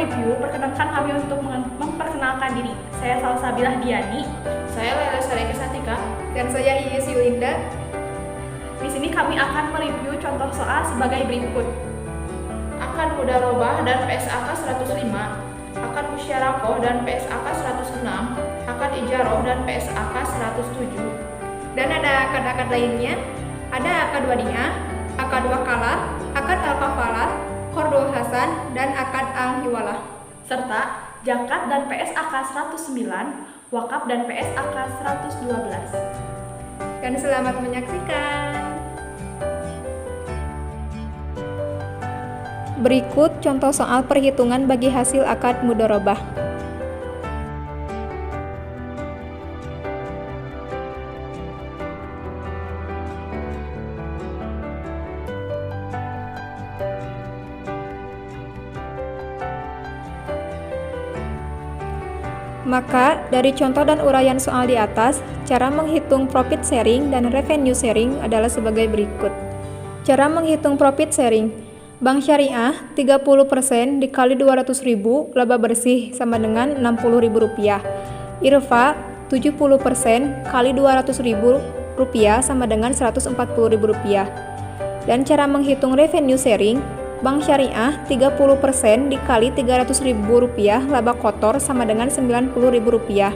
mereview, perkenalkan kami untuk memperkenalkan diri. Saya Salsabilah Diani. Saya Lela Sareka Satika. Dan saya Iis Yulinda. Di sini kami akan mereview contoh soal sebagai berikut. Akad Mudharabah dan PSAK 105, akad Musyarakoh dan PSAK 106, akad Ijaroh dan PSAK 107. Dan ada akad-akad lainnya, ada akad Wadiyah, akad Wakalah, akad Al-Kafalah, Qardul Hasan, dan akad Al-Hiwalah. Serta Zakat dan PSAK 109, Wakaf dan PSAK 112. Dan selamat menyaksikan. Berikut contoh soal perhitungan bagi hasil akad mudharabah. Maka, dari contoh dan uraian soal di atas, cara menghitung profit sharing dan revenue sharing adalah sebagai berikut. Cara menghitung profit sharing. Bank Syariah 30% dikali 200.000 laba bersih sama dengan Rp60.000. IRFA 70% kali Rp200.000 sama dengan Rp140.000. Dan cara menghitung revenue sharing. Bank Syariah 30% dikali Rp300.000 laba kotor sama dengan Rp90.000.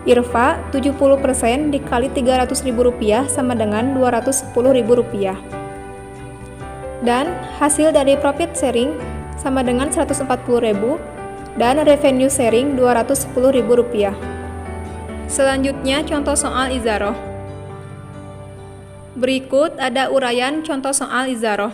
IRFA 70% dikali Rp300.000 sama dengan Rp210.000. Dan hasil dari profit sharing sama dengan Rp140.000 dan revenue sharing Rp210.000. Selanjutnya contoh soal izaroh. Berikut ada uraian contoh soal izaroh.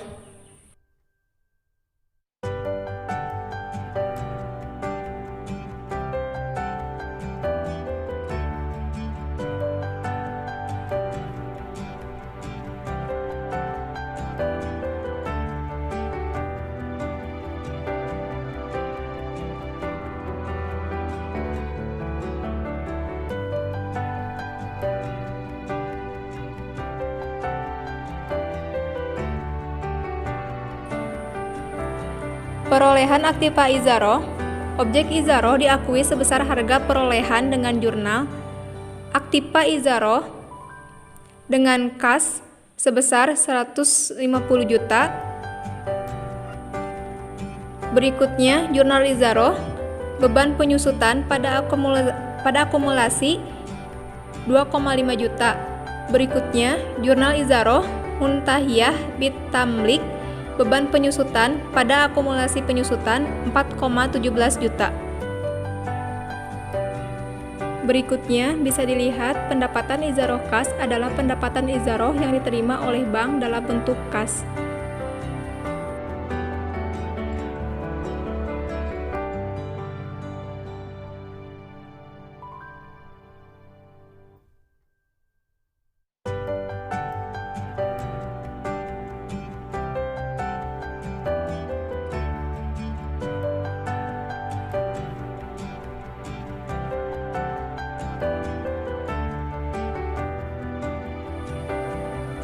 Perolehan aktiva izaroh. Objek izaroh diakui sebesar harga perolehan dengan jurnal. Aktiva izaroh dengan kas sebesar 150 juta. Berikutnya jurnal izaroh. Beban penyusutan pada akumulasi 2,5 juta. Berikutnya jurnal izaroh muntahiyah bitamlik. Beban penyusutan pada akumulasi penyusutan 4,17 juta. Berikutnya bisa dilihat pendapatan izaroh kas adalah pendapatan izaroh yang diterima oleh bank dalam bentuk kas.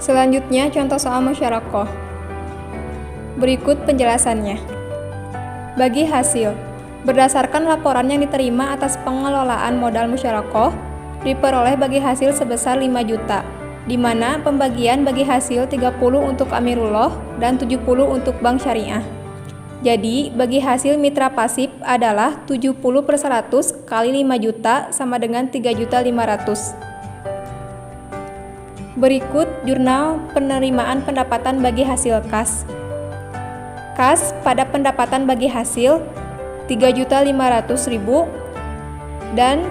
Selanjutnya contoh soal musyarakoh. Berikut penjelasannya. Bagi hasil, berdasarkan laporan yang diterima atas pengelolaan modal musyarakoh, diperoleh bagi hasil sebesar 5 juta, di mana pembagian bagi hasil 30 untuk Amirullah dan 70 untuk Bank Syariah. Jadi, bagi hasil mitra pasif adalah 70/100 kali 5 juta sama dengan 3.500.000. Berikut jurnal penerimaan pendapatan bagi hasil kas. Kas pada pendapatan bagi hasil 3.500.000 dan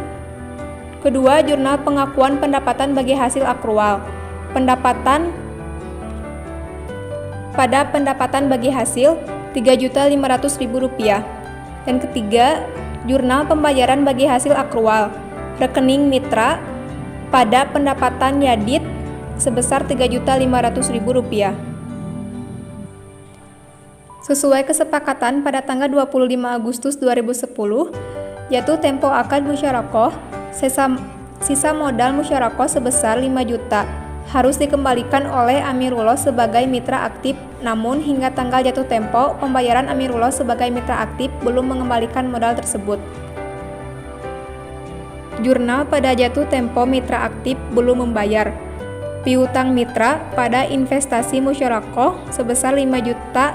kedua jurnal pengakuan pendapatan bagi hasil akrual. Pendapatan pada pendapatan bagi hasil Rp3.500.000. Dan ketiga jurnal pembayaran bagi hasil akrual. Rekening mitra pada pendapatan Yadid sebesar Rp3.500.000. Sesuai kesepakatan pada tanggal 25 Agustus 2010, yaitu tempo akad musyarakoh, sisa modal musyarakoh sebesar 5 juta harus dikembalikan oleh Amirullah sebagai mitra aktif Namun, hingga tanggal jatuh tempo, pembayaran Amirullah sebagai mitra aktif belum mengembalikan modal tersebut. Jurnal pada jatuh tempo mitra aktif belum membayar. Piutang mitra pada investasi musyarakah sebesar 5 juta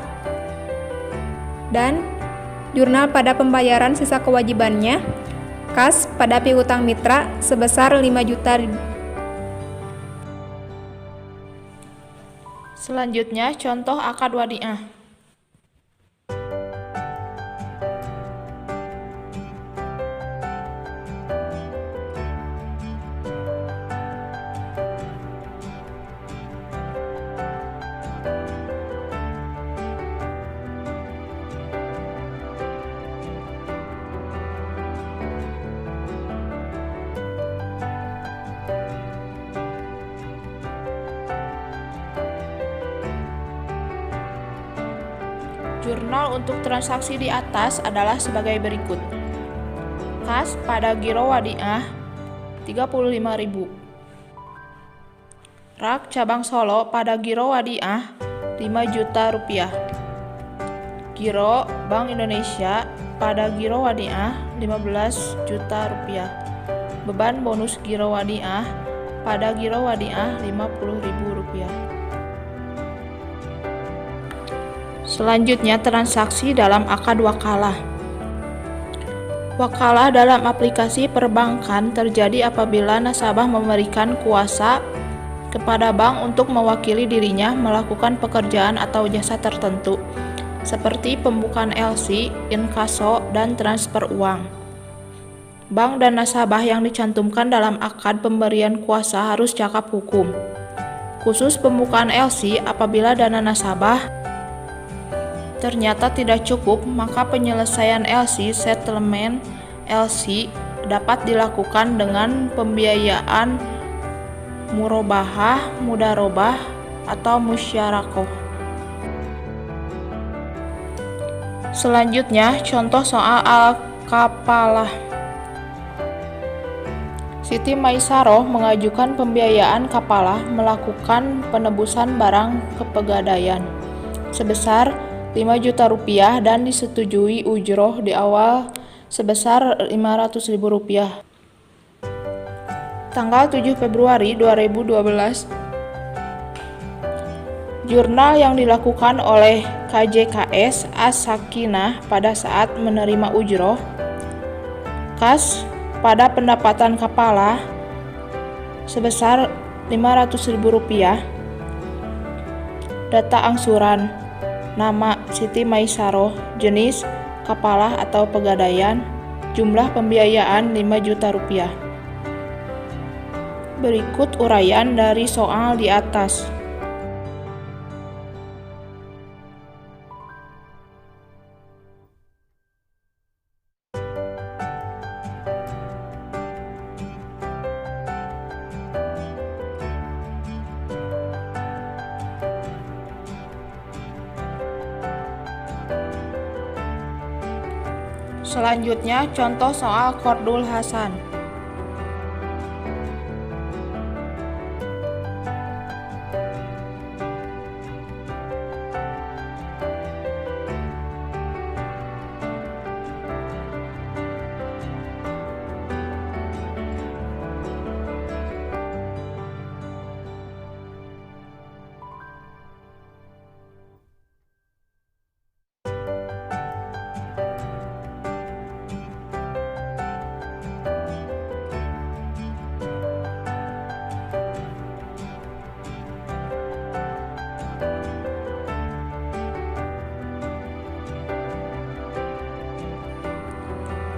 dan jurnal pada pembayaran sisa kewajibannya kas pada piutang mitra sebesar 5 juta. Selanjutnya, contoh akad wadiah. Jurnal untuk transaksi di atas adalah sebagai berikut. Kas pada giro wadiah 35.000. Rak cabang Solo pada giro wadiah 5 juta rupiah. Giro Bank Indonesia pada giro wadiah 15 juta rupiah. Beban bonus giro wadiah pada giro wadiah 50.000 rupiah. Selanjutnya, transaksi dalam akad wakalah. Wakalah dalam aplikasi perbankan terjadi apabila nasabah memberikan kuasa kepada bank untuk mewakili dirinya melakukan pekerjaan atau jasa tertentu, seperti pembukaan LC, inkaso, dan transfer uang. Bank dan nasabah yang dicantumkan dalam akad pemberian kuasa harus cakap hukum. Khusus pembukaan LC, apabila dana nasabah ternyata tidak cukup, maka penyelesaian LC settlement LC dapat dilakukan dengan pembiayaan murobahah, mudarobah, atau musyarakah. Selanjutnya, contoh soal al-kafalah. Siti Maisaroh mengajukan pembiayaan kafalah melakukan penebusan barang ke Pegadaian sebesar 5 juta rupiah dan disetujui ujroh di awal sebesar 500.000 rupiah. Tanggal 7 Februari 2012, jurnal yang dilakukan oleh KJKS As-Sakinah pada saat menerima ujroh kas pada pendapatan kafalah sebesar 500.000 rupiah. Data angsuran: nama Siti Maisaroh, jenis kafalah atau pegadaian, jumlah pembiayaan 5 juta rupiah. Berikut uraian dari soal di atas. Selanjutnya, contoh soal Qardul Hasan.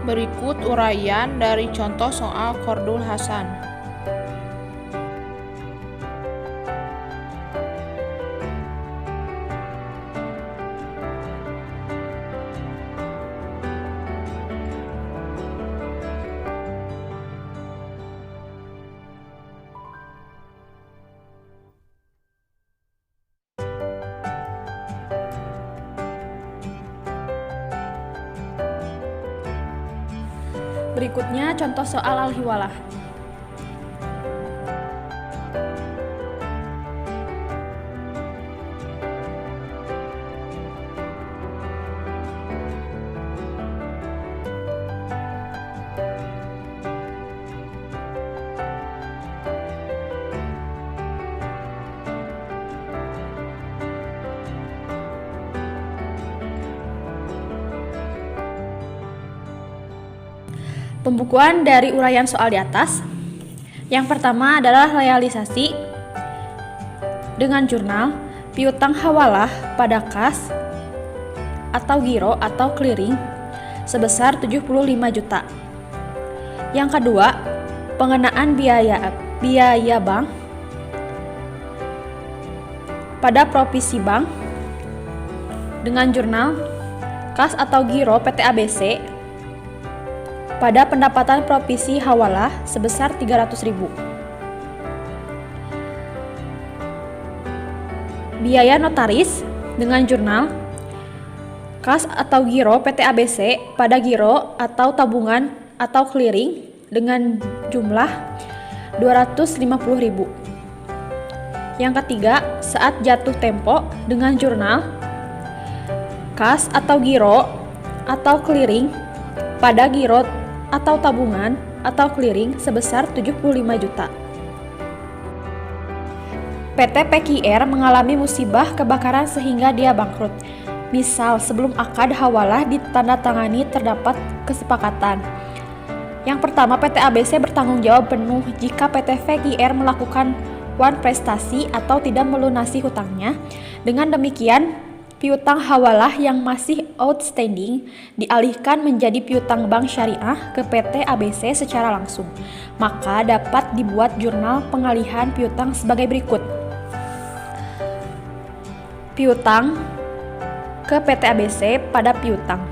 Berikut uraian dari contoh soal Qardul Hasan. Berikutnya contoh soal al-hiwalah. Pembukuan dari uraian soal di atas. Yang pertama adalah realisasi dengan jurnal piutang hawalah pada kas atau giro atau clearing sebesar 75 juta. Yang kedua, pengenaan biaya bank pada provisi bank dengan jurnal kas atau giro PT ABC pada pendapatan provisi hawalah sebesar 300.000. Biaya notaris dengan jurnal kas atau giro PT ABC pada giro atau tabungan atau clearing dengan jumlah 250.000. Yang ketiga, saat jatuh tempo dengan jurnal kas atau giro atau clearing pada giro atau tabungan atau clearing sebesar 75 juta. PT PKR mengalami musibah kebakaran sehingga dia bangkrut. Misal, sebelum akad hawalah ditandatangani terdapat kesepakatan. Yang pertama, PT ABC bertanggung jawab penuh jika PT PKR melakukan prestasi atau tidak melunasi hutangnya. Dengan demikian, piutang hawalah yang masih outstanding dialihkan menjadi piutang bank syariah ke PT ABC secara langsung. Maka dapat dibuat jurnal pengalihan piutang sebagai berikut. Piutang ke PT ABC pada piutang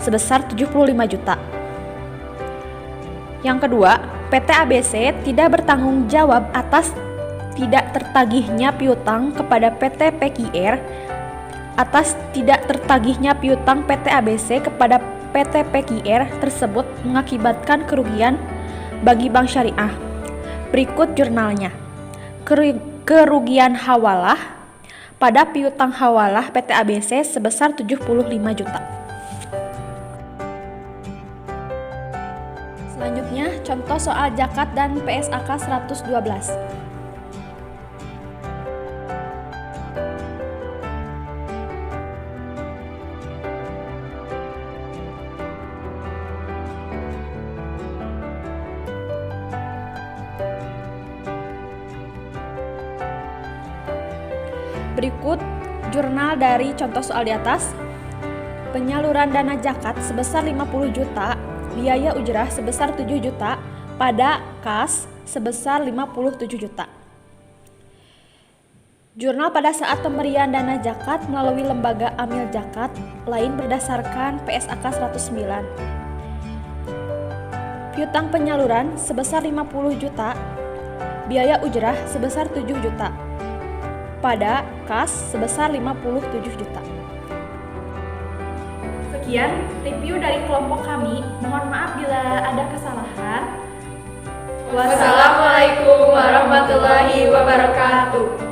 sebesar 75 juta. Yang kedua, PT ABC tidak bertanggung jawab atas tidak tertagihnya piutang kepada PT PKR atas tidak tertagihnya piutang PT ABC kepada PT PKR tersebut mengakibatkan kerugian bagi bank syariah. Berikut jurnalnya. Kerugian hawalah pada piutang hawalah PT ABC sebesar 75 juta. Selanjutnya, contoh soal zakat dan PSAK 112. Berikut jurnal dari contoh soal di atas. Penyaluran dana zakat sebesar 50 juta, biaya ujrah sebesar 7 juta, pada kas sebesar 57 juta. Jurnal pada saat pemberian dana zakat melalui lembaga amil zakat lain berdasarkan PSAK 109. Piutang penyaluran sebesar 50 juta, biaya ujrah sebesar 7 juta. Pada kas sebesar 57 juta. Sekian review dari kelompok kami. Mohon maaf bila ada kesalahan. Wassalamualaikum warahmatullahi wabarakatuh.